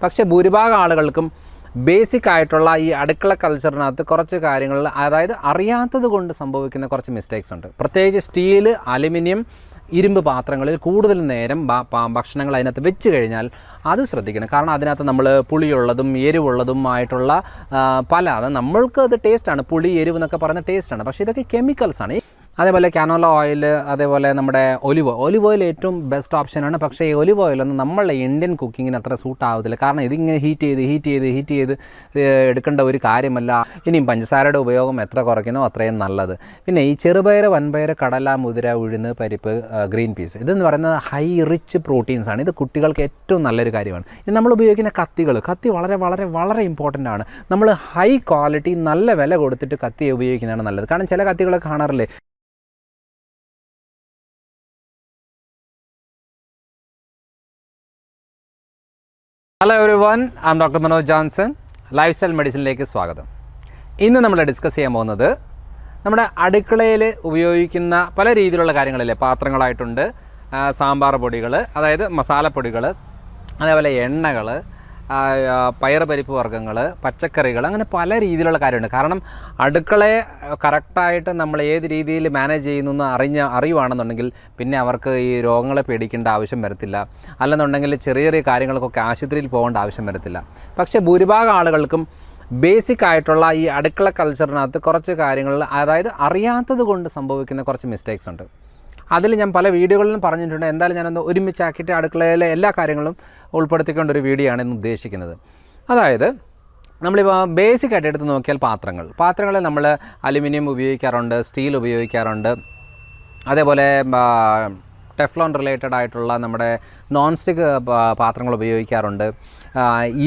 പക്ഷേ ഭൂരിഭാഗം ആളുകൾക്കും ബേസിക് ആയിട്ടുള്ള ഈ അടുക്കള കൾച്ചറിനകത്ത് കുറച്ച് കാര്യങ്ങൾ അതായത് അറിയാത്തത് കൊണ്ട് സംഭവിക്കുന്ന കുറച്ച് മിസ്റ്റേക്സ് ഉണ്ട്. പ്രത്യേകിച്ച് സ്റ്റീൽ, അലുമിനിയം, ഇരുമ്പ് പാത്രങ്ങളിൽ കൂടുതൽ നേരം ഭക്ഷണങ്ങൾ അതിനകത്ത് വെച്ച് കഴിഞ്ഞാൽ അത് ശ്രദ്ധിക്കണം. കാരണം അതിനകത്ത് നമ്മൾ പുളിയുള്ളതും എരിവുള്ളതും ആയിട്ടുള്ള അത് നമ്മൾക്ക് അത് ടേസ്റ്റാണ്. പുളി, എരിവ് എന്നൊക്കെ പറയുന്ന ടേസ്റ്റാണ്. പക്ഷേ ഇതൊക്കെ കെമിക്കൽസാണ്. അതേപോലെ കാനോല ഓയിൽ, അതേപോലെ നമ്മുടെ ഒലിവ് ഓയിൽ ഏറ്റവും ബെസ്റ്റ് ഓപ്ഷനാണ്. പക്ഷേ ഈ ഒലിവ് ഓയിലൊന്നും നമ്മളുടെ ഇന്ത്യൻ കുക്കിങ്ങിന് അത്ര സൂട്ട് ആവത്തില്ല. കാരണം ഇതിങ്ങനെ ഹീറ്റ് ചെയ്ത് എടുക്കേണ്ട ഒരു കാര്യമല്ല. ഇനിയും പഞ്ചസാരയുടെ ഉപയോഗം എത്ര കുറയ്ക്കുന്നോ അത്രയും നല്ലത്. പിന്നെ ഈ ചെറുപയർ, വൻപയർ, കടല, മുതിര, ഉഴുന്ന്, പരിപ്പ്, ഗ്രീൻ പീസ് ഇതെന്ന് പറയുന്നത് ഹൈ റിച്ച് പ്രോട്ടീൻസാണ്. ഇത് കുട്ടികൾക്ക് ഏറ്റവും നല്ലൊരു കാര്യമാണ്. ഇത് നമ്മൾ ഉപയോഗിക്കുന്ന കത്തി വളരെ വളരെ വളരെ ഇമ്പോർട്ടൻ്റ് ആണ്. നമ്മൾ ഹൈ ക്വാളിറ്റി നല്ല വില കൊടുത്തിട്ട് കത്തി ഉപയോഗിക്കുന്നതാണ് നല്ലത്. കാരണം ചില കത്തികളൊക്കെ കാണാറില്ലേ, hello everyone, I am doctor Manoj Johnson. Lifestyle മെഡിസിനിലേക്ക് സ്വാഗതം. ഇന്ന് നമ്മൾ ഡിസ്കസ് ചെയ്യാൻ പോകുന്നത് നമ്മുടെ അടുക്കളയിൽ ഉപയോഗിക്കുന്ന പല രീതിയിലുള്ള കാര്യങ്ങളില്ലേ. പാത്രങ്ങളായിട്ടുണ്ട്, സാമ്പാർ പൊടികൾ, അതായത് മസാലപ്പൊടികൾ, അതേപോലെ എണ്ണകൾ, പയർ പരിപ്പ് വർഗ്ഗങ്ങൾ, പച്ചക്കറികൾ, അങ്ങനെ പല രീതിയിലുള്ള കാര്യമുണ്ട്. കാരണം അടുക്കളയെ കറക്റ്റായിട്ട് നമ്മൾ ഏത് രീതിയിൽ മാനേജ് ചെയ്യുന്നു എന്ന് അറിയുവാണെന്നുണ്ടെങ്കിൽ പിന്നെ അവർക്ക് ഈ രോഗങ്ങളെ പേടിക്കേണ്ട ആവശ്യം വരത്തില്ല. അല്ലെന്നുണ്ടെങ്കിൽ ചെറിയ ചെറിയ കാര്യങ്ങൾക്കൊക്കെ ആശുപത്രിയിൽ പോകേണ്ട ആവശ്യം വരത്തില്ല. പക്ഷേ ഭൂരിഭാഗം ആളുകൾക്കും ബേസിക് ആയിട്ടുള്ള ഈ അടുക്കള കൾച്ചറിനകത്ത് കുറച്ച് കാര്യങ്ങൾ അതായത് അറിയാത്തത് കൊണ്ട് സംഭവിക്കുന്ന കുറച്ച് മിസ്റ്റേക്സ് ഉണ്ട്. അതിൽ ഞാൻ പല വീഡിയോകളിലും പറഞ്ഞിട്ടുണ്ട്. എന്തായാലും ഞാനൊന്ന് ഒരുമിച്ചാക്കിയിട്ട് അടുക്കളയിലെ എല്ലാ കാര്യങ്ങളും ഉൾപ്പെടുത്തിക്കൊണ്ട ഒരു വീഡിയോ ആണ് ഇന്ന് ഉദ്ദേശിക്കുന്നത്. അതായത് നമ്മളിപ്പോൾ ബേസിക്കായിട്ട് എടുത്ത് നോക്കിയാൽ പാത്രങ്ങളിൽ നമ്മൾ അലുമിനിയം ഉപയോഗിക്കാറുണ്ട്, സ്റ്റീൽ ഉപയോഗിക്കാറുണ്ട്, അതേപോലെ ടെഫ്ലോൺ റിലേറ്റഡ് ആയിട്ടുള്ള നമ്മുടെ നോൺ സ്റ്റിക്ക് പാത്രങ്ങൾ ഉപയോഗിക്കാറുണ്ട്,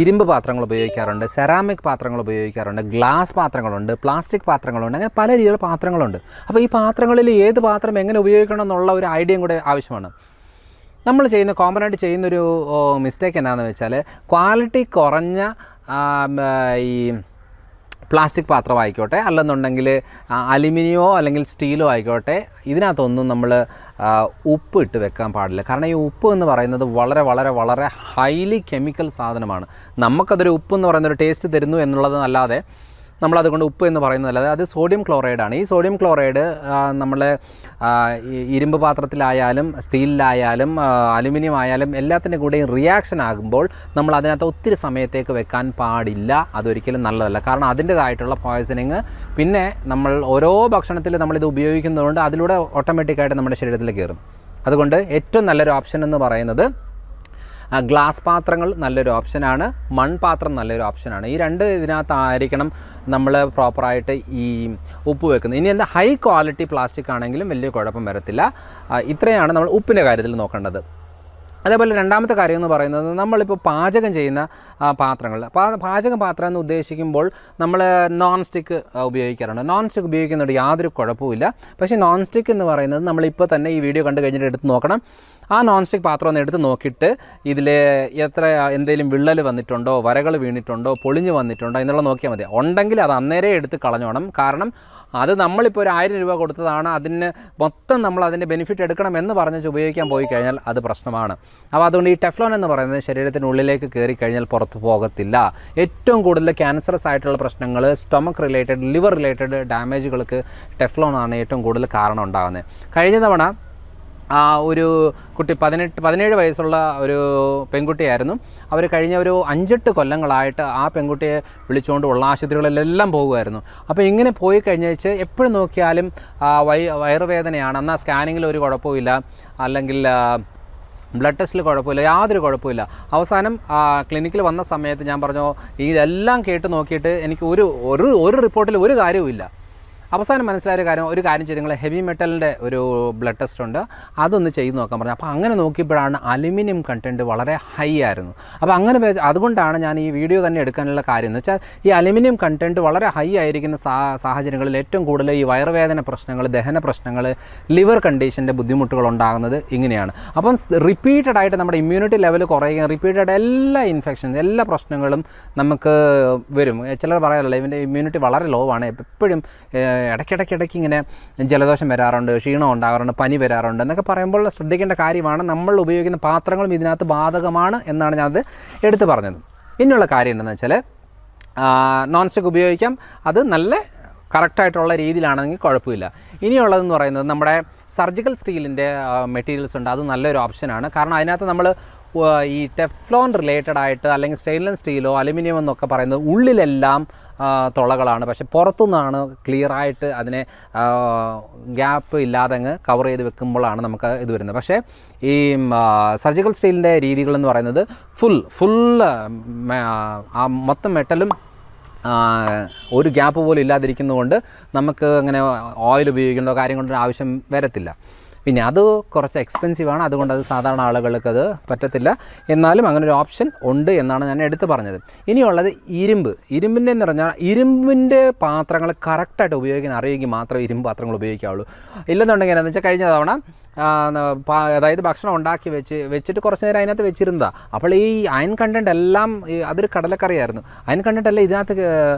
ഇരുമ്പ് പാത്രങ്ങൾ ഉപയോഗിക്കാറുണ്ട്, സെറാമിക് പാത്രങ്ങൾ ഉപയോഗിക്കാറുണ്ട്, ഗ്ലാസ് പാത്രങ്ങളുണ്ട്, പ്ലാസ്റ്റിക് പാത്രങ്ങളുണ്ട്, അങ്ങനെ പല രീതിയിലുള്ള പാത്രങ്ങളുണ്ട്. അപ്പോൾ ഈ പാത്രങ്ങളിൽ ഏത് പാത്രം എങ്ങനെ ഉപയോഗിക്കണം എന്നുള്ള ഒരു ഐഡിയയും കൂടെ ആവശ്യമാണ്. നമ്മൾ കോമണായിട്ട് ചെയ്യുന്നൊരു മിസ്റ്റേക്ക് എന്താണെന്ന് വെച്ചാൽ, ക്വാളിറ്റി കുറഞ്ഞ ഈ പ്ലാസ്റ്റിക് പാത്രം ആയിക്കോട്ടെ, അല്ലെന്നുണ്ടെങ്കിൽ അലുമിനിയമോ അല്ലെങ്കിൽ സ്റ്റീലോ ആയിക്കോട്ടെ, ഇതിനകത്തൊന്നും നമ്മൾ ഉപ്പ് ഇട്ട് വെക്കാൻ പാടില്ല. കാരണം ഈ ഉപ്പ് എന്ന് പറയുന്നത് വളരെ വളരെ വളരെ ഹൈലി കെമിക്കൽ സാധനമാണ്. നമുക്കതൊരു ഉപ്പ് എന്ന് പറയുന്നൊരു ടേസ്റ്റ് തരുന്നു എന്നുള്ളതല്ലാതെ നമ്മളതുകൊണ്ട് ഉപ്പ് എന്ന് പറയുന്നതല്ലാതെ അത് സോഡിയം ക്ലോറൈഡാണ്. ഈ സോഡിയം ക്ലോറൈഡ് നമ്മൾ ഇരുമ്പ് പാത്രത്തിലായാലും സ്റ്റീലിലായാലും അലുമിനിയം ആയാലും എല്ലാത്തിൻ്റെ കൂടെയും റിയാക്ഷൻ ആകുമ്പോൾ നമ്മൾ അതിനകത്ത് ഒത്തിരി സമയത്തേക്ക് വെക്കാൻ പാടില്ല. അതൊരിക്കലും നല്ലതല്ല. കാരണം അതിൻ്റേതായിട്ടുള്ള പോയ്സണിങ് പിന്നെ നമ്മൾ ഓരോ ഭക്ഷണത്തിൽ നമ്മളിത് ഉപയോഗിക്കുന്നതുകൊണ്ട് അതിലൂടെ ഓട്ടോമാറ്റിക്കായിട്ട് നമ്മുടെ ശരീരത്തിൽ കയറും. അതുകൊണ്ട് ഏറ്റവും നല്ലൊരു ഓപ്ഷൻ എന്ന് പറയുന്നത് ഗ്ലാസ് പാത്രങ്ങൾ നല്ലൊരു ഓപ്ഷനാണ്, മൺപാത്രം നല്ലൊരു ഓപ്ഷനാണ്. ഈ രണ്ട് ഇതിനകത്തായിരിക്കണം നമ്മൾ പ്രോപ്പറായിട്ട് ഈ ഉപ്പ് വെക്കുന്നത്. ഇനി എന്താ ഹൈ ക്വാളിറ്റി പ്ലാസ്റ്റിക് ആണെങ്കിലും വലിയ കുഴപ്പം വരത്തില്ല. ഇത്രയാണ് നമ്മൾ ഉപ്പിൻ്റെ കാര്യത്തിൽ നോക്കേണ്ടത്. അതേപോലെ രണ്ടാമത്തെ കാര്യം എന്ന് പറയുന്നത്, നമ്മളിപ്പോൾ പാചകം ചെയ്യുന്ന പാത്രങ്ങൾ, പാചകം എന്ന് ഉദ്ദേശിക്കുമ്പോൾ നമ്മൾ നോൺ സ്റ്റിക്ക് ഉപയോഗിക്കാറുണ്ട്. നോൺ സ്റ്റിക്ക് ഉപയോഗിക്കുന്നതുകൊണ്ട് യാതൊരു കുഴപ്പമില്ല. പക്ഷേ നോൺ സ്റ്റിക്ക് എന്ന് പറയുന്നത് നമ്മളിപ്പോൾ തന്നെ ഈ വീഡിയോ കണ്ടു കഴിഞ്ഞിട്ട് എടുത്ത് നോക്കണം. ആ നോൺ സ്റ്റിക്ക് പാത്രം ഒന്ന് എടുത്ത് നോക്കിയിട്ട് ഇതിൽ എന്തെങ്കിലും വിള്ളൽ വന്നിട്ടുണ്ടോ, വരകൾ വീണിട്ടുണ്ടോ, പൊളിഞ്ഞ് വന്നിട്ടുണ്ടോ എന്നുള്ളത് നോക്കിയാൽ മതി. ഉണ്ടെങ്കിൽ അത് അന്നേരം എടുത്ത് കളഞ്ഞോണം. കാരണം അത് നമ്മളിപ്പോൾ ഒരു 1000 രൂപ കൊടുത്തതാണ്, അതിന് മൊത്തം നമ്മൾ അതിൻ്റെ ബെനിഫിറ്റ് എടുക്കണം എന്ന് പറഞ്ഞ് ഉപയോഗിക്കാൻ പോയി കഴിഞ്ഞാൽ അത് പ്രശ്നമാണ്. അപ്പോൾ അതുകൊണ്ട് ഈ ടെഫ്ലോൺ എന്ന് പറയുന്നത് ശരീരത്തിനുള്ളിലേക്ക് കയറി കഴിഞ്ഞാൽ പുറത്ത് പോകത്തില്ല. ഏറ്റവും കൂടുതൽ ക്യാൻസറസ് ആയിട്ടുള്ള പ്രശ്നങ്ങൾ, സ്റ്റൊമക്ക് റിലേറ്റഡ്, ലിവർ റിലേറ്റഡ് ഡാമേജുകൾക്ക് ടെഫ്ലോൺ ആണ് ഏറ്റവും കൂടുതൽ കാരണം ഉണ്ടാകുന്നത്. കഴിഞ്ഞ തവണ ഒരു കുട്ടി 17 വയസ്സുള്ള ഒരു പെൺകുട്ടിയായിരുന്നു. അവർ കഴിഞ്ഞ ഒരു 5-8 കൊല്ലങ്ങളായിട്ട് ആ പെൺകുട്ടിയെ വിളിച്ചുകൊണ്ട് ഉള്ള ആശുപത്രികളിലെല്ലാം പോകുമായിരുന്നു. അപ്പോൾ ഇങ്ങനെ പോയി കഴിഞ്ഞാൽ എപ്പോഴും നോക്കിയാലും വയറുവേദനയാണ്. എന്നാൽ സ്കാനിങ്ങിൽ ഒരു കുഴപ്പമില്ല, അല്ലെങ്കിൽ ബ്ലഡ് ടെസ്റ്റിൽ കുഴപ്പമില്ല, യാതൊരു കുഴപ്പമില്ല. അവസാനം ക്ലിനിക്കിൽ വന്ന സമയത്ത് ഞാൻ പറഞ്ഞു, ഇതെല്ലാം കേട്ട് നോക്കിയിട്ട് എനിക്ക് ഒരു റിപ്പോർട്ടിൽ ഒരു കാര്യവുമില്ല. അവസാനം മനസ്സിലായ ഒരു കാര്യം ചെയ്ത് നിങ്ങൾ ഹെവി മെറ്റലിൻ്റെ ഒരു ബ്ലഡ് ടെസ്റ്റ് ഉണ്ട്, അതൊന്ന് ചെയ്ത് നോക്കാൻ പറഞ്ഞു. അപ്പോൾ അങ്ങനെ നോക്കിയപ്പോഴാണ് അലുമിനിയം കണ്ടൻറ്റ് വളരെ ഹൈ ആയിരുന്നു. അപ്പോൾ അതുകൊണ്ടാണ് ഞാൻ ഈ വീഡിയോ തന്നെ എടുക്കാനുള്ള കാര്യം എന്ന് വെച്ചാൽ, ഈ അലുമിനിയം കണ്ടൻറ്റ് വളരെ ഹൈ ആയിരിക്കുന്ന സാഹചര്യങ്ങളിൽ ഏറ്റവും കൂടുതൽ ഈ വയറുവേദന പ്രശ്നങ്ങൾ, ദഹന പ്രശ്നങ്ങൾ, ലിവർ കണ്ടീഷൻ്റെ ബുദ്ധിമുട്ടുകൾ ഉണ്ടാകുന്നത് ഇങ്ങനെയാണ്. അപ്പം റിപ്പീറ്റഡ് ആയിട്ട് നമ്മുടെ ഇമ്മ്യൂണിറ്റി ലെവൽ കുറയുകയും റിപ്പീറ്റഡ് എല്ലാ ഇൻഫെക്ഷൻസ്, എല്ലാ പ്രശ്നങ്ങളും നമുക്ക് വരും. ചിലർ പറയാറില്ല ഇവൻ്റെ ഇമ്മ്യൂണിറ്റി വളരെ ലോ ആണ്, എപ്പോഴും ഇടയ്ക്കിടയ്ക്ക് ഇങ്ങനെ ജലദോഷം വരാറുണ്ട്, ക്ഷീണം ഉണ്ടാകാറുണ്ട്, പനി വരാറുണ്ട് എന്നൊക്കെ പറയുമ്പോൾ ശ്രദ്ധിക്കേണ്ട കാര്യമാണ്. നമ്മൾ ഉപയോഗിക്കുന്ന പാത്രങ്ങളും ഇതിനകത്ത് ബാധകമാണ് എന്നാണ് ഞാനത് എടുത്തു പറഞ്ഞത്. ഇനിയുള്ള കാര്യം എന്താണെന്ന് വെച്ചാൽ നോൺ സ്റ്റിക്ക് ഉപയോഗിക്കാം, അത് നല്ല കറക്റ്റായിട്ടുള്ള രീതിയിലാണെങ്കിൽ കുഴപ്പമില്ല. ഇനിയുള്ളതെന്ന് പറയുന്നത് നമ്മുടെ സർജിക്കൽ സ്റ്റീലിൻ്റെ മെറ്റീരിയൽസ് ഉണ്ട്, അത് നല്ലൊരു ഓപ്ഷനാണ്. കാരണം അതിനകത്ത് നമ്മൾ ഈ ടെഫ്ലോൺ റിലേറ്റഡ് ആയിട്ട് അല്ലെങ്കിൽ സ്റ്റെയിൻലെസ് സ്റ്റീലോ അലുമിനിയം എന്നൊക്കെ പറയുന്നത് ഉള്ളിലെല്ലാം തുളകളാണ്, പക്ഷേ പുറത്തുനിന്നാണ് ക്ലിയറായിട്ട് അതിനെ ഗ്യാപ്പ് ഇല്ലാതെ അങ്ങ് കവർ ചെയ്ത് വെക്കുമ്പോഴാണ് നമുക്ക് ഇത് വരുന്നത്. പക്ഷേ ഈ സർജിക്കൽ സ്റ്റീലിൻ്റെ രീതികളെന്ന് പറയുന്നത് ഫുൾ മൊത്തം മെറ്റലും ഒരു ഗ്യാപ്പ് പോലും ഇല്ലാതിരിക്കുന്നതുകൊണ്ട് നമുക്ക് അങ്ങനെ ഓയിൽ ഉപയോഗിക്കേണ്ട കാര്യം കൊണ്ടൊരു ആവശ്യം വരത്തില്ല. പിന്നെ അത് കുറച്ച് എക്സ്പെൻസീവാണ്, അതുകൊണ്ട് അത് സാധാരണ ആളുകൾക്ക് അത് പറ്റത്തില്ല. എന്നാലും അങ്ങനെ ഒരു ഓപ്ഷൻ ഉണ്ട് എന്നാണ് ഞാൻ എടുത്തു പറഞ്ഞത്. ഇനിയുള്ളത് ഇരുമ്പിൻ്റെ എന്ന് പറഞ്ഞാൽ ഇരുമ്പിൻ്റെ പാത്രങ്ങൾ കറക്റ്റായിട്ട് ഉപയോഗിക്കാൻ അറിയെങ്കിൽ മാത്രമേ ഇരുമ്പ് പാത്രങ്ങൾ ഉപയോഗിക്കാവുള്ളൂ. ഇല്ലെന്നുണ്ടെങ്കിൽ എന്താണെന്ന് വെച്ചാൽ കഴിഞ്ഞ തവണ അതായത് ഭക്ഷണം ഉണ്ടാക്കി വെച്ചിട്ട് കുറച്ച് നേരം അതിനകത്ത് വെച്ചിരുന്നതാണ്. അപ്പോൾ ഈ അയൺ കണ്ടൻറ്റ് എല്ലാം അതൊരു കടലക്കറിയായിരുന്നു. അയൺ കണ്ടൻറ്റ് എല്ലാം ഇതിനകത്ത്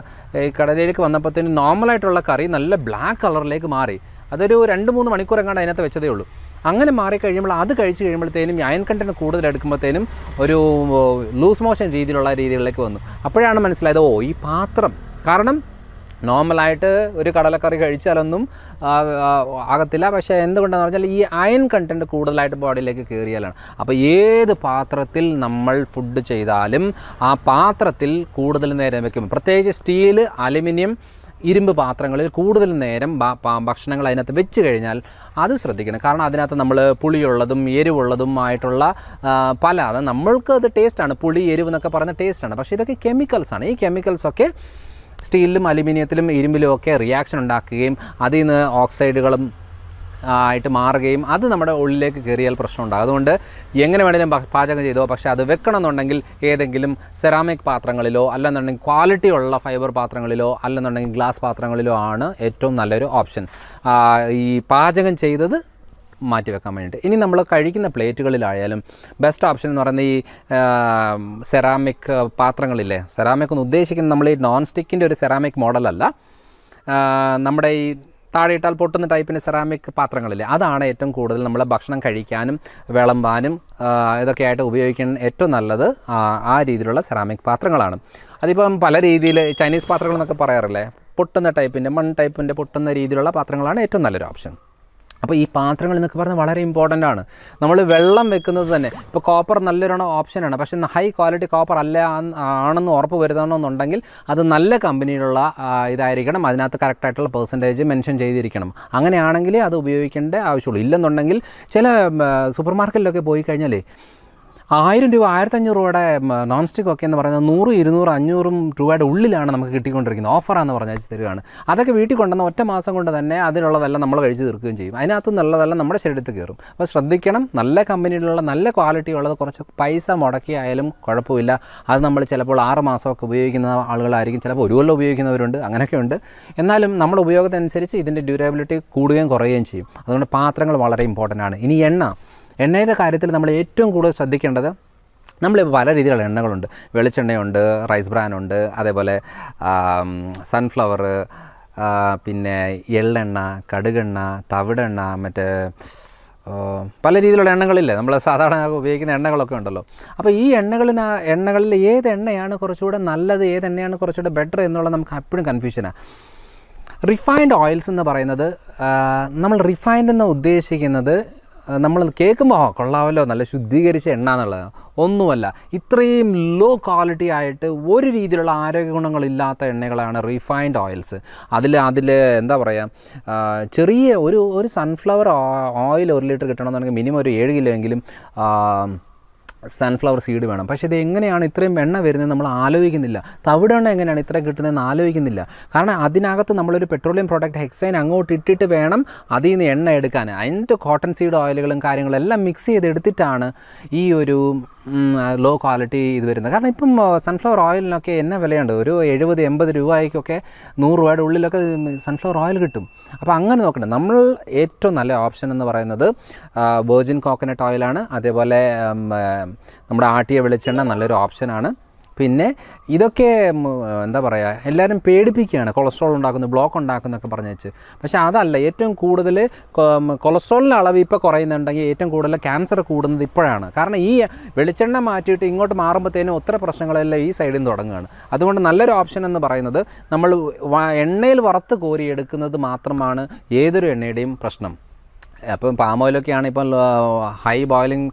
ഈ കടലയിലേക്ക് വന്നപ്പോഴത്തേനും നോർമലായിട്ടുള്ള കറി നല്ല ബ്ലാക്ക് കളറിലേക്ക് മാറി. അതൊരു 2-3 മണിക്കൂർ എങ്ങാണ്ട് അതിനകത്ത് വെച്ചതേ ഉള്ളൂ. അങ്ങനെ മാറിക്കഴിയുമ്പോൾ അത് കഴിച്ച് കഴിയുമ്പോഴത്തേനും അയൺ കണ്ടൻറ്റ് കൂടുതൽ എടുക്കുമ്പോഴത്തേനും ഒരു ലൂസ് മോഷൻ രീതിയിലേക്ക് വന്നു. അപ്പോഴാണ് മനസ്സിലായത് ഈ പാത്രം, കാരണം നോർമലായിട്ട് ഒരു കടലക്കറി കഴിച്ചാലൊന്നും ആകത്തില്ല. പക്ഷേ എന്തുകൊണ്ടാണെന്ന് പറഞ്ഞാൽ ഈ അയൺ കണ്ടൻറ്റ് കൂടുതലായിട്ട് ബോഡിയിലേക്ക് കയറിയാലാണ്. അപ്പോൾ ഏത് പാത്രത്തിൽ നമ്മൾ ഫുഡ് ചെയ്താലും ആ പാത്രത്തിൽ കൂടുതൽ നേരം വയ്ക്കും. പ്രത്യേകിച്ച് സ്റ്റീൽ, അലുമിനിയം, ഇരുമ്പ് പാത്രങ്ങളിൽ കൂടുതൽ നേരം ഭക്ഷണങ്ങൾ അതിനകത്ത് വെച്ച് കഴിഞ്ഞാൽ അത് ശ്രദ്ധിക്കണം. കാരണം അതിനകത്ത് നമ്മൾ പുളിയുള്ളതും എരിവുള്ളതും ആയിട്ടുള്ള അത് നമ്മൾക്ക് അത് ടേസ്റ്റാണ്, പുളി എരിവ് എന്നൊക്കെ പറയുന്ന ടേസ്റ്റാണ്. പക്ഷേ ഇതൊക്കെ കെമിക്കൽസാണ്. ഈ കെമിക്കൽസൊക്കെ സ്റ്റീലിലും അലുമിനിയത്തിലും ഇരുമ്പിലും ഒക്കെ റിയാക്ഷൻ ഉണ്ടാക്കുകയും അതിൽ നിന്ന് ഓക്സൈഡുകളും ആയിട്ട് മാറുകയും അത് നമ്മുടെ ഉള്ളിലേക്ക് കയറിയാൽ പ്രശ്നമുണ്ടാകും. അതുകൊണ്ട് എങ്ങനെ വേണമെങ്കിലും പാചകം ചെയ്തോ, പക്ഷേ അത് വെക്കണമെന്നുണ്ടെങ്കിൽ ഏതെങ്കിലും സെറാമിക് പാത്രങ്ങളിലോ അല്ലെന്നുണ്ടെങ്കിൽ ക്വാളിറ്റി ഉള്ള ഫൈബർ പാത്രങ്ങളിലോ അല്ലെന്നുണ്ടെങ്കിൽ ഗ്ലാസ് പാത്രങ്ങളിലോ ആണ് ഏറ്റവും നല്ലൊരു ഓപ്ഷൻ ഈ പാചകം ചെയ്തത് മാറ്റി വെക്കാൻ വേണ്ടിയിട്ട്. ഇനി നമ്മൾ കഴിക്കുന്ന പ്ലേറ്റുകളിലായാലും ബെസ്റ്റ് ഓപ്ഷൻ എന്ന് പറയുന്നത് ഈ സെറാമിക് പാത്രങ്ങളില്ലേ. സെറാമിക് എന്ന് ഉദ്ദേശിക്കുന്നത് നമ്മൾ ഈ നോൺ സ്റ്റിക്കിൻ്റെ ഒരു സെറാമിക് മോഡലല്ല, നമ്മുടെ ഈ താഴെ ഇട്ടാൽ പൊട്ടുന്ന ടൈപ്പിൻ്റെ സെറാമിക് പാത്രങ്ങളില്ലേ, അതാണ് ഏറ്റവും കൂടുതൽ നമ്മൾ ഭക്ഷണം കഴിക്കാനും വിളമ്പാനും ഇതൊക്കെ ആയിട്ട് ഉപയോഗിക്കാൻ ഏറ്റവും നല്ലത് ആ രീതിയിലുള്ള സെറാമിക് പാത്രങ്ങളാണ്. അതിപ്പം പല രീതിയിൽ ചൈനീസ് പാത്രങ്ങൾ എന്നൊക്കെ പറയാറില്ലേ, പൊട്ടുന്ന ടൈപ്പിൻ്റെ മൺ ടൈപ്പിൻ്റെ പൊട്ടുന്ന രീതിയിലുള്ള പാത്രങ്ങളാണ് ഏറ്റവും നല്ലൊരു ഓപ്ഷൻ. അപ്പോൾ ഈ പാത്രങ്ങൾ എന്നൊക്കെ പറഞ്ഞാൽ വളരെ ഇമ്പോർട്ടൻ്റ് ആണ്. നമ്മൾ വെള്ളം വെക്കുന്നത് തന്നെ ഇപ്പോൾ കോപ്പർ നല്ലൊരു ഓപ്ഷനാണ്, പക്ഷേ ഹൈ ക്വാളിറ്റി കോപ്പർ ആണെന്ന് ഉറപ്പ് വരുത്തണമെന്നുണ്ടെങ്കിൽ അത് നല്ല കമ്പനിയിലുള്ള ഇതായിരിക്കണം, അതിനകത്ത് കറക്റ്റായിട്ടുള്ള പെർസെൻറ്റേജ് മെൻഷൻ ചെയ്തിരിക്കണം. അങ്ങനെയാണെങ്കിലേ അത് ഉപയോഗിക്കേണ്ട ആവശ്യമുള്ളൂ. ഇല്ലെന്നുണ്ടെങ്കിൽ ചില സൂപ്പർ മാർക്കറ്റിലൊക്കെ പോയി കഴിഞ്ഞാൽ 1000 രൂപ 1500 രൂപയുടെ നോൺ സ്റ്റിക്ക് ഒക്കെ എന്ന് പറയുന്നത് 100, 200, 500 രൂപയുടെ ഉള്ളിലാണ് നമുക്ക് കിട്ടിക്കൊണ്ടിരിക്കുന്നത്. ഓഫറാണെന്ന് പറഞ്ഞാൽ തരികയാണ്. അതൊക്കെ വീട്ടിൽ കൊണ്ടുവന്ന ഒറ്റ മാസം കൊണ്ട് തന്നെ അതിനുള്ളതെല്ലാം നമ്മൾ കഴിച്ച് തീർക്കുകയും ചെയ്യും. അതിനകത്ത് നല്ലതെല്ലാം നമ്മുടെ ശരീരത്തിൽ കയറും. അപ്പോൾ ശ്രദ്ധിക്കണം, നല്ല കമ്പനിയിലുള്ള നല്ല ക്വാളിറ്റി ഉള്ളത് കുറച്ച് പൈസ മുടക്കിയായാലും കുഴപ്പമില്ല. അത് നമ്മൾ ചിലപ്പോൾ 6 മാസമൊക്കെ ഉപയോഗിക്കുന്ന ആളുകളായിരിക്കും, ചിലപ്പോൾ 1 കൊല്ലം ഉപയോഗിക്കുന്നവരുണ്ട്, അങ്ങനെയൊക്കെ ഉണ്ട്. എന്നാലും നമ്മുടെ ഉപയോഗത്തിനനുസരിച്ച് ഇതിൻ്റെ ഡ്യൂറബിലിറ്റി കൂടുകയും കുറയുകയും ചെയ്യും. അതുകൊണ്ട് പാത്രങ്ങൾ വളരെ ഇമ്പോർട്ടൻ്റ് ആണ്. ഇനി എണ്ണയുടെ കാര്യത്തിൽ നമ്മൾ ഏറ്റവും കൂടുതൽ ശ്രദ്ധിക്കേണ്ടത്, നമ്മളിപ്പോൾ പല രീതിയിലുള്ള എണ്ണകളുണ്ട്. വെളിച്ചെണ്ണയുണ്ട്, റൈസ് ബ്രാൻ ഉണ്ട്, അതേപോലെ സൺഫ്ലവർ, പിന്നെ എള്ളെണ്ണ, കടുകെണ്ണ, തവിടെണ്ണ, മറ്റേ പല രീതിയിലുള്ള എണ്ണകളില്ലേ, നമ്മൾ സാധാരണ ഉപയോഗിക്കുന്ന എണ്ണകളൊക്കെ ഉണ്ടല്ലോ. അപ്പോൾ ഈ എണ്ണകളിൽ ഏത് എണ്ണയാണ് കുറച്ചുകൂടെ നല്ലത്, ഏത് എണ്ണയാണ് കുറച്ചുകൂടെ ബെറ്റർ എന്നുള്ളത് നമുക്ക് എപ്പോഴും കൺഫ്യൂഷനാണ്. റിഫൈൻഡ് ഓയിൽസ് എന്ന് പറയുന്നത്, നമ്മൾ റിഫൈൻഡ് എന്ന് ഉദ്ദേശിക്കുന്നത് നമ്മൾ കേൾക്കുമ്പോൾ കൊള്ളാമല്ലോ നല്ല ശുദ്ധീകരിച്ച എണ്ണ എന്നുള്ളത് ഒന്നുമല്ല. ഇത്രയും ലോ ക്വാളിറ്റി ആയിട്ട് ഒരു രീതിയിലുള്ള ആരോഗ്യ ഗുണങ്ങളില്ലാത്ത എണ്ണകളാണ് റിഫൈൻഡ് ഓയിൽസ്. അതിൽ എന്താ പറയുക, ചെറിയ ഒരു സൺഫ്ലവർ ഓയിൽ 1 ലിറ്റർ കിട്ടണമെന്നുണ്ടെങ്കിൽ മിനിമം ഒരു 7 കിലോ എങ്കിലും സൺഫ്ലവർ സീഡ് വേണം. പക്ഷേ ഇത് എങ്ങനെയാണ് ഇത്രയും എണ്ണ വരുന്നത് നമ്മൾ ആലോചിക്കുന്നില്ല. തവിടെണ്ണ എങ്ങനെയാണ് ഇത്ര കിട്ടുന്നതെന്ന് ആലോചിക്കുന്നില്ല. കാരണം അതിനകത്ത് നമ്മളൊരു പെട്രോളിയം പ്രോഡക്റ്റ് ഹെക്സൈൻ അങ്ങോട്ട് ഇട്ടിട്ട് വേണം അതിൽ നിന്ന് എണ്ണ എടുക്കാൻ. അതിൻ്റെ കോട്ടൺ സീഡ് ഓയിലുകളും കാര്യങ്ങളും എല്ലാം മിക്സ് ചെയ്തെടുത്തിട്ടാണ് ഈ ഒരു ലോ ക്വാളിറ്റി ഇത് വരുന്നത്. കാരണം ഇപ്പം സൺഫ്ലവർ ഓയിലിനൊക്കെ എന്ന വിലയുണ്ട്, ഒരു 70-80 രൂപയ്ക്കൊക്കെ 100 രൂപയുടെ ഉള്ളിലൊക്കെ സൺഫ്ലവർ ഓയിൽ കിട്ടും. അപ്പോൾ അങ്ങനെ നോക്കണം. നമ്മൾ ഏറ്റവും നല്ല ഓപ്ഷൻ എന്ന് പറയുന്നത് വെർജിൻ കോക്കനട്ട് ഓയിലാണ്. അതേപോലെ നമ്മുടെ ആട്ടിയ വെളിച്ചെണ്ണ നല്ലൊരു ഓപ്ഷനാണ്. പിന്നെ ഇതൊക്കെ എന്താ പറയുക, എല്ലാവരും പേടിപ്പിക്കുകയാണ്, കൊളസ്ട്രോൾ ഉണ്ടാക്കുന്നു, ബ്ലോക്ക് ഉണ്ടാക്കുന്നൊക്കെ പറഞ്ഞു വെച്ച്. പക്ഷേ അതല്ല, ഏറ്റവും കൂടുതൽ കൊളസ്ട്രോളിൻ്റെ അളവ് ഇപ്പോൾ കുറയുന്നുണ്ടെങ്കിൽ ഏറ്റവും കൂടുതൽ ക്യാൻസർ കൂടുന്നത് ഇപ്പോഴാണ്. കാരണം ഈ വെളിച്ചെണ്ണ മാറ്റിയിട്ട് ഇങ്ങോട്ട് മാറുമ്പോഴത്തേനും ഒത്തിരി പ്രശ്നങ്ങളെല്ലാം ഈ സൈഡിൽ നിന്ന് തുടങ്ങുകയാണ്. അതുകൊണ്ട് നല്ലൊരു ഓപ്ഷൻ എന്ന് പറയുന്നത് നമ്മൾ എണ്ണയിൽ വറുത്ത് കോരിയെടുക്കുന്നത് മാത്രമാണ് ഏതൊരു എണ്ണയുടെയും പ്രശ്നം. അപ്പം പാം ഓയിലൊക്കെയാണ് ഇപ്പം high boiling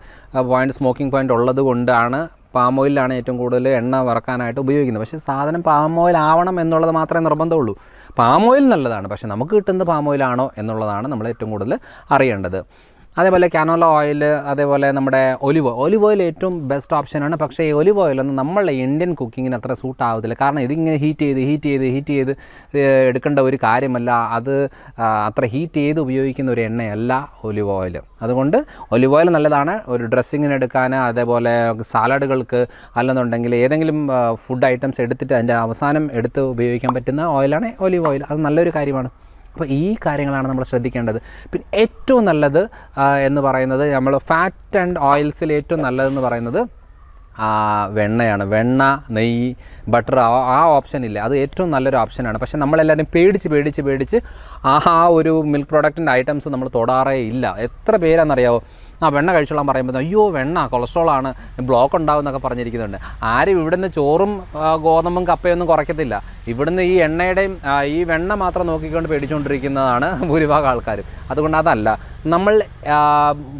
point, smoking point ഉള്ളത് കൊണ്ടാണ് പാം ഓയിലാണ് ഏറ്റവും കൂടുതൽ എണ്ണ വറക്കാനായിട്ട് ഉപയോഗിക്കുന്നത്. പക്ഷേ സാധനം പാം ഓയിൽ ആവണം എന്നുള്ളത് മാത്രമേ നിർബന്ധമുള്ളൂ. പാം ഓയിൽ നല്ലതാണ്, പക്ഷേ നമുക്ക് കിട്ടുന്നത് പാം ഓയിലാണോ എന്നുള്ളതാണ് നമ്മൾ ഏറ്റവും കൂടുതൽ അറിയേണ്ടത്. അതേപോലെ കാനോല ഓയിൽ, അതേപോലെ നമ്മുടെ ഒലിവ് ഓയിൽ ഏറ്റവും ബെസ്റ്റ് ഓപ്ഷനാണ്. പക്ഷേ ഈ ഒലിവ് ഓയിലൊന്നും നമ്മളുടെ ഇന്ത്യൻ കുക്കിങ്ങിന് അത്ര സൂട്ട് ആവത്തില്ല. കാരണം ഇതിങ്ങനെ ഹീറ്റ് ചെയ്ത് എടുക്കേണ്ട ഒരു കാര്യമല്ല. അത് അത്ര ഹീറ്റ് ചെയ്ത് ഉപയോഗിക്കുന്ന ഒരു എണ്ണയല്ല ഒലിവ് ഓയിൽ. അതുകൊണ്ട് ഒലിവ് ഓയിൽ നല്ലതാണ് ഒരു ഡ്രസ്സിങ്ങിന് എടുക്കാൻ, അതേപോലെ സാലഡുകൾക്ക്, അല്ലെന്നുണ്ടെങ്കിൽ ഏതെങ്കിലും ഫുഡ് ഐറ്റംസ് എടുത്തിട്ട് അതിൻ്റെ അവസാനം എടുത്ത് ഉപയോഗിക്കാൻ പറ്റുന്ന ഓയിലാണ് ഒലിവ് ഓയിൽ. അത് നല്ലൊരു കാര്യമാണ്. അപ്പോൾ ഈ കാര്യങ്ങളാണ് നമ്മൾ ശ്രദ്ധിക്കേണ്ടത്. പിന്നെ ഏറ്റവും നല്ലത് എന്ന് പറയുന്നത്, നമ്മൾ ഫാറ്റ് ആൻഡ് ഓയിൽസിൽ ഏറ്റവും നല്ലതെന്ന് പറയുന്നത് വെണ്ണയാണ്. വെണ്ണ, നെയ്യ്, ബട്ടർ, ആ ഓപ്ഷൻ ഇല്ല, അത് ഏറ്റവും നല്ലൊരു ഓപ്ഷനാണ്. പക്ഷേ നമ്മളെല്ലാവരും പേടിച്ച് ആ ഒരു മിൽക്ക് പ്രോഡക്റ്റിൻ്റെ ഐറ്റംസ് നമ്മൾ തൊടാറേ ഇല്ല. എത്ര പേരാണെന്നറിയാമോ വെണ്ണ കഴിച്ചോളാൻ പറയുമ്പോൾ അയ്യോ വെണ്ണ കൊളസ്ട്രോളാണ്, ബ്ലോക്ക് ഉണ്ടാവും എന്നൊക്കെ പറഞ്ഞിരിക്കുന്നുണ്ട്. ആരും ഇവിടുന്ന് ചോറും ഗോതമ്പും കപ്പയൊന്നും കുറയ്ക്കത്തില്ല. ഇവിടുന്ന് ഈ എണ്ണയുടെയും ഈ വെണ്ണ മാത്രം നോക്കിക്കൊണ്ട് പേടിച്ചുകൊണ്ടിരിക്കുന്നതാണ് ഭൂരിഭാഗം ആൾക്കാരും. അതുകൊണ്ട് അതല്ല, നമ്മൾ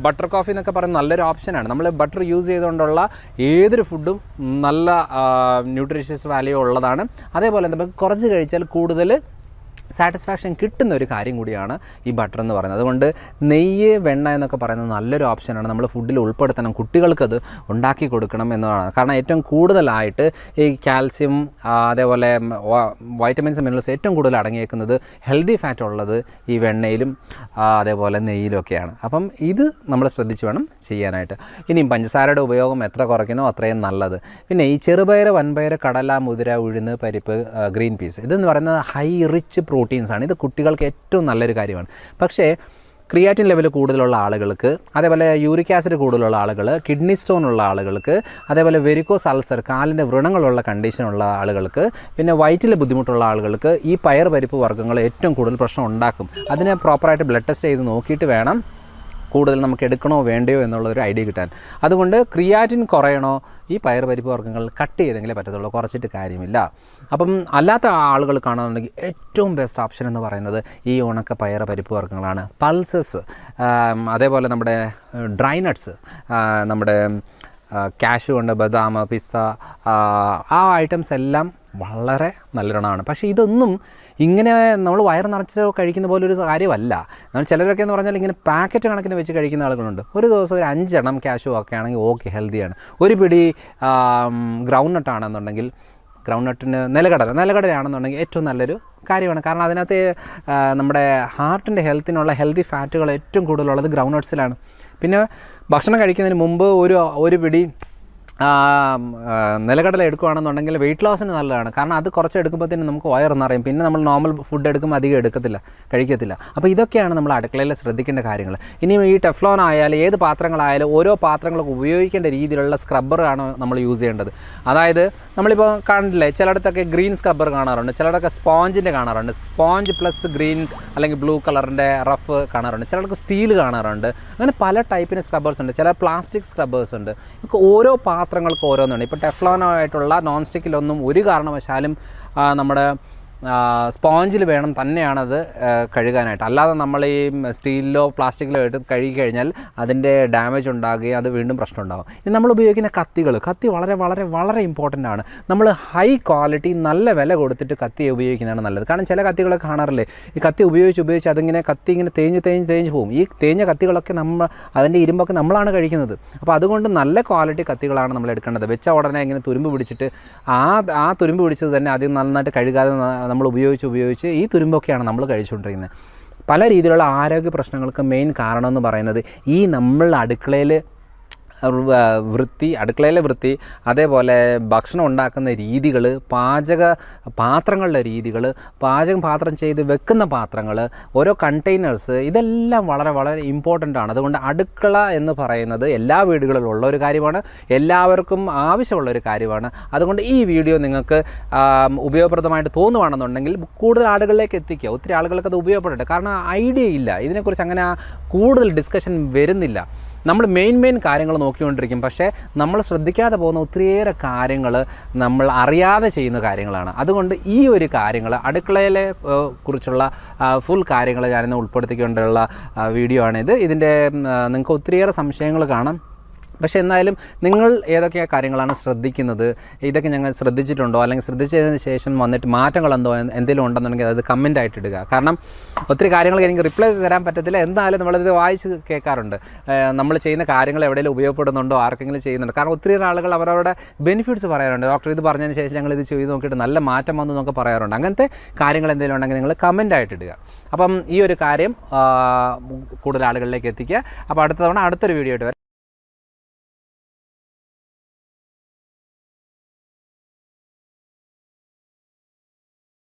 ബട്ടർ കോഫി എന്നൊക്കെ പറയുന്നത് നല്ലൊരു ഓപ്ഷനാണ്. നമ്മൾ ബട്ടർ യൂസ് ചെയ്തുകൊണ്ടുള്ള ഏതൊരു ഫുഡും നല്ല ന്യൂട്രീഷ്യസ് വാല്യൂ ഉള്ളതാണ്. അതേപോലെ നമുക്ക് കുറച്ച് കഴിച്ചാൽ കൂടുതൽ സാറ്റിസ്ഫാക്ഷൻ കിട്ടുന്ന ഒരു കാര്യം കൂടിയാണ് ഈ ബട്ടർ എന്ന് പറയുന്നത്. അതുകൊണ്ട് നെയ്യ്, വെണ്ണ എന്നൊക്കെ പറയുന്നത് നല്ലൊരു ഓപ്ഷനാണ്. നമ്മൾ ഫുഡിൽ ഉൾപ്പെടുത്തണം, കുട്ടികൾക്കത് ഉണ്ടാക്കി കൊടുക്കണം എന്നതാണ്. കാരണം ഏറ്റവും കൂടുതലായിട്ട് ഈ കാൽസ്യം, അതേപോലെ വൈറ്റമിൻസ്, മിനറൽസ് ഏറ്റവും കൂടുതൽ അടങ്ങിയേക്കുന്നത്, ഹെൽത്തി ഫാറ്റ് ഉള്ളത് ഈ വെണ്ണയിലും അതേപോലെ നെയ്യിലൊക്കെയാണ്. അപ്പം ഇത് നമ്മൾ ശ്രദ്ധിച്ച് വേണം ചെയ്യാനായിട്ട്. ഇനിയും പഞ്ചസാരയുടെ ഉപയോഗം എത്ര കുറയ്ക്കുന്നോ അത്രയും നല്ലത്. പിന്നെ ഈ ചെറുപയർ, വൻപയർ, കടല, മുതിര, ഉഴുന്ന്, പരിപ്പ്, ഗ്രീൻ പീസ്, ഇതെന്ന് പറയുന്നത് ഹൈ റിച്ച് പ്രോട്ടീൻസാണ്. ഇത് കുട്ടികൾക്ക് ഏറ്റവും നല്ലൊരു കാര്യമാണ്. പക്ഷേ ക്രിയാറ്റിൻ ലെവൽ കൂടുതലുള്ള ആളുകൾക്ക്, അതേപോലെ യൂറിക് ആസിഡ് കൂടുതലുള്ള ആളുകൾ, കിഡ്നി സ്റ്റോൺ ഉള്ള ആളുകൾക്ക്, അതേപോലെ വെരിക്കോസ് അൾസർ, കാലിൻ്റെ വ്രണങ്ങളുള്ള കണ്ടീഷനുള്ള ആളുകൾക്ക്, പിന്നെ വയറ്റിൽ ബുദ്ധിമുട്ടുള്ള ആളുകൾക്ക് ഈ പയർ, പരിപ്പ് വർഗ്ഗങ്ങൾ ഏറ്റവും കൂടുതൽ പ്രശ്നം ഉണ്ടാക്കും. അതിനെ പ്രോപ്പറായിട്ട് ബ്ലഡ് ടെസ്റ്റ് ചെയ്ത് നോക്കിയിട്ട് വേണം കൂടുതൽ നമുക്ക് എടുക്കണോ വേണ്ടയോ എന്നുള്ളൊരു ഐഡിയ കിട്ടാൻ. അതുകൊണ്ട് ക്രിയാറ്റിൻ കുറയണോ, ഈ പയർ, പരിപ്പ് വർഗ്ഗങ്ങൾ കട്ട് ചെയ്തെങ്കിലേ പറ്റത്തുള്ളൂ, കുറച്ചിട്ട് കാര്യമില്ല. അപ്പം അല്ലാത്ത ആളുകൾ കാണുന്നുണ്ടെങ്കിൽ ഏറ്റവും ബെസ്റ്റ് ഓപ്ഷൻ എന്ന് പറയുന്നത് ഈ ഉണക്ക പയർ, പരിപ്പ് വർഗ്ഗങ്ങളാണ്. പൾസസ്, അതേപോലെ നമ്മുടെ ഡ്രൈ നട്ട്സ്, നമ്മുടെ കാഷ്യൂ ഉണ്ട്, ബദാം, പിസ്ത, ആ ഐറ്റംസ് എല്ലാം വളരെ നല്ലൊരെണ്ണമാണ്. പക്ഷേ ഇതൊന്നും ഇങ്ങനെ നമ്മൾ വയറ് നിറച്ച് കഴിക്കുന്ന പോലെ ഒരു കാര്യമല്ല. നമ്മൾ ചിലരൊക്കെ എന്ന് പറഞ്ഞാൽ ഇങ്ങനെ പാക്കറ്റ് കണക്കിന് വെച്ച് കഴിക്കുന്ന ആളുകളുണ്ട്. ഒരു ദിവസം ഒരു 5 എണ്ണം കാഷ്യൂ ഒക്കെ ആണെങ്കിൽ ഓക്കെ, ഹെൽത്തിയാണ്. ഒരു പിടി ഗ്രൗണ്ട് നട്ടാണെന്നുണ്ടെങ്കിൽ, ഗ്രൗണ്ട് നട്ടിന് നിലക്കടലയാണെന്നുണ്ടെങ്കിൽ ഏറ്റവും നല്ലൊരു കാര്യമാണ്. കാരണം അതിനകത്ത് നമ്മുടെ ഹാർട്ടിൻ്റെ ഹെൽത്തിനുള്ള ഹെൽത്തി ഫാറ്റുകൾ ഏറ്റവും കൂടുതലുള്ളത് ഗ്രൗണ്ട് നട്ട്സിലാണ്. പിന്നെ ഭക്ഷണം കഴിക്കുന്നതിന് മുമ്പ് ഒരു പിടി നിലക്കടല എടുക്കുകയാണെന്നുണ്ടെങ്കിൽ വെയിറ്റ് ലോസിന് നല്ലതാണ്. കാരണം അത് കുറച്ച് എടുക്കുമ്പോഴത്തേനും നമുക്ക് വയറെന്നറിയും. പിന്നെ നമ്മൾ നോർമൽ ഫുഡ് എടുക്കുമ്പോൾ അധികം കഴിക്കത്തില്ല. അപ്പോൾ ഇതൊക്കെയാണ് നമ്മൾ അടുക്കളയിൽ ശ്രദ്ധിക്കേണ്ട കാര്യങ്ങൾ. ഇനി ഈ ടെഫ്ലോൺ ആയാലും ഏത് പാത്രങ്ങളായാലും ഓരോ പാത്രങ്ങൾക്ക് ഉപയോഗിക്കേണ്ട രീതിയിലുള്ള സ്ക്രബ്ബറാണ് നമ്മൾ യൂസ് ചെയ്യേണ്ടത്. അതായത് നമ്മളിപ്പോൾ കണ്ടില്ലേ, ചിലയിടത്തൊക്കെ ഗ്രീൻ സ്ക്രബ്ബർ കാണാറുണ്ട്, ചിലയിടത്തൊക്കെ സ്പോഞ്ചിൻ്റെ കാണാറുണ്ട്, സ്പോഞ്ച് പ്ലസ് ഗ്രീൻ അല്ലെങ്കിൽ ബ്ലൂ കളറിൻ്റെ റഫ് കാണാറുണ്ട്, ചിലർക്ക് സ്റ്റീൽ കാണാറുണ്ട്. അങ്ങനെ പല ടൈപ്പിന് സ്ക്രബ്ബേഴ്സ് ഉണ്ട്. ചില പ്ലാസ്റ്റിക് സ്ക്രബ്ബേഴ്സ് ഉണ്ട്. ഓരോ പാത്രങ്ങൾക്ക് ഓരോന്നാണ്. ഇപ്പോൾ ടെഫ്ലോണായിട്ടുള്ള നോൺ സ്റ്റിക്കിലൊന്നും ഒരു കാരണവശാലും നമ്മുടെ സ്പോഞ്ചിൽ വേണം തന്നെയാണത് കഴുകാനായിട്ട്. അല്ലാതെ നമ്മൾ ഈ സ്റ്റീലിലോ പ്ലാസ്റ്റിക്കിലോ എടുത്ത് കഴുകി കഴിഞ്ഞാൽ അതിൻ്റെ ഡാമേജ് ഉണ്ടാകുകയും അത് വീണ്ടും പ്രശ്നം ഉണ്ടാകും. ഇനി നമ്മൾ ഉപയോഗിക്കുന്ന കത്തി വളരെ വളരെ വളരെ ഇമ്പോർട്ടൻ്റ് ആണ്. നമ്മൾ ഹൈ ക്വാളിറ്റി നല്ല വില കൊടുത്തിട്ട് കത്തി ഉപയോഗിക്കുന്നതാണ് നല്ലത്. കാരണം ചില കത്തികളൊക്കെ കാണാറില്ലേ, ഈ കത്തി ഉപയോഗിച്ച് അതിങ്ങനെ കത്തി ഇങ്ങനെ തേഞ്ഞ് പോകും. ഈ തേഞ്ഞ കത്തികളൊക്കെ അതിൻ്റെ ഇരുമ്പൊക്കെ നമ്മളാണ് കഴിക്കുന്നത്. അപ്പോൾ അതുകൊണ്ട് നല്ല ക്വാളിറ്റി കത്തികളാണ് നമ്മൾ എടുക്കേണ്ടത്. വെച്ച ഉടനെ ഇങ്ങനെ തുരുമ്പ് പിടിച്ചിട്ട് ആ തുരുമ്പ് പിടിച്ചത് തന്നെ ആദ്യം നന്നായിട്ട് കഴുകാതെ നമ്മൾ ഉപയോഗിച്ച് ഈ തുരുമ്പൊക്കെയാണ് നമ്മൾ കഴിച്ചുകൊണ്ടിരിക്കുന്നത്. പല രീതിയിലുള്ള ആരോഗ്യ പ്രശ്നങ്ങൾക്ക് മെയിൻ കാരണം എന്ന് പറയുന്നത് ഈ നമ്മൾ അടുക്കളയിൽ വൃത്തി, അടുക്കളയിലെ വൃത്തി, അതേപോലെ ഭക്ഷണം ഉണ്ടാക്കുന്ന രീതികൾ, പാത്രങ്ങളുടെ രീതികൾ, പാത്രം ചെയ്ത് വെക്കുന്ന പാത്രങ്ങൾ, ഓരോ കണ്ടെയ്നേഴ്സ്, ഇതെല്ലാം വളരെ വളരെ ഇമ്പോർട്ടൻ്റ് ആണ്. അതുകൊണ്ട് അടുക്കള എന്ന് പറയുന്നത് എല്ലാ വീടുകളിലും ഉള്ള ഒരു കാര്യമാണ്, എല്ലാവർക്കും ആവശ്യമുള്ളൊരു കാര്യമാണ്. അതുകൊണ്ട് ഈ വീഡിയോ നിങ്ങൾക്ക് ഉപയോഗപ്രദമായിട്ട് തോന്നുവാണെന്നുണ്ടെങ്കിൽ കൂടുതൽ ആളുകളിലേക്ക് എത്തിക്കുക. ഒത്തിരി ആളുകൾക്ക് അത് ഉപയോഗപ്പെടട്ടെ. കാരണം ഐഡിയ ഇല്ല, ഇതിനെക്കുറിച്ച് അങ്ങനെ കൂടുതൽ ഡിസ്കഷൻ വരുന്നില്ല. നമ്മൾ മെയിൻ കാര്യങ്ങൾ നോക്കിക്കൊണ്ടിരിക്കും, പക്ഷേ നമ്മൾ ശ്രദ്ധിക്കാതെ പോകുന്ന ഒത്തിരിയേറെ കാര്യങ്ങൾ നമ്മൾ അറിയാതെ ചെയ്യുന്ന കാര്യങ്ങളാണ്. അതുകൊണ്ട് ഈ ഒരു കാര്യങ്ങൾ, അടുക്കളയിലെ കുറിച്ചുള്ള ഫുൾ കാര്യങ്ങൾ ഞാനിന്ന് ഉൾപ്പെടുത്തിക്കൊണ്ടുള്ള വീഡിയോ ആണിത്. ഇതിൻ്റെ നിങ്ങൾക്ക് ഒത്തിരിയേറെ സംശയങ്ങൾ കാണാം. പക്ഷേ എന്നാലും നിങ്ങൾ ഏതൊക്കെ കാര്യങ്ങളാണ് ശ്രദ്ധിക്കുന്നത്, ഇതൊക്കെ ഞങ്ങൾ ശ്രദ്ധിച്ചിട്ടുണ്ടോ, അല്ലെങ്കിൽ ശ്രദ്ധിച്ചതിന് ശേഷം വന്നിട്ട് മാറ്റങ്ങൾ എന്തെങ്കിലും ഉണ്ടെന്നുണ്ടെങ്കിൽ അത് കമൻ്റായിട്ട് ഇടുക. കാരണം ഒത്തിരി കാര്യങ്ങൾ എനിക്ക് റിപ്ലൈ തരാൻ പറ്റത്തില്ല, എന്തായാലും നമ്മളിത് വായിച്ച് കേൾക്കാറുണ്ട്. നമ്മൾ ചെയ്യുന്ന കാര്യങ്ങൾ എവിടെയെങ്കിലും ഉപയോഗപ്പെടുന്നുണ്ടോ, ആർക്കെങ്കിലും ചെയ്യുന്നുണ്ടോ. കാരണം ഒത്തിരി ആളുകൾ അവരവരുടെ ബെനിഫിറ്റ്സ് പറയാറുണ്ട്. ഡോക്ടർ ഇത് പറഞ്ഞതിന് ശേഷം ഞങ്ങൾ ഇത് ചെയ്ത് നോക്കിയിട്ട് നല്ല മാറ്റം വന്നു എന്നൊക്കെ പറയാറുണ്ട്. അങ്ങനത്തെ കാര്യങ്ങൾ എന്തെങ്കിലും ഉണ്ടെങ്കിൽ നിങ്ങൾ കമൻ്റായിട്ട് ഇടുക. അപ്പം ഈ ഒരു കാര്യം കൂടുതൽ ആളുകളിലേക്ക് എത്തിക്കുക. അപ്പോൾ അടുത്ത തവണ അടുത്തൊരു വീഡിയോ ആയിട്ട് വരാം.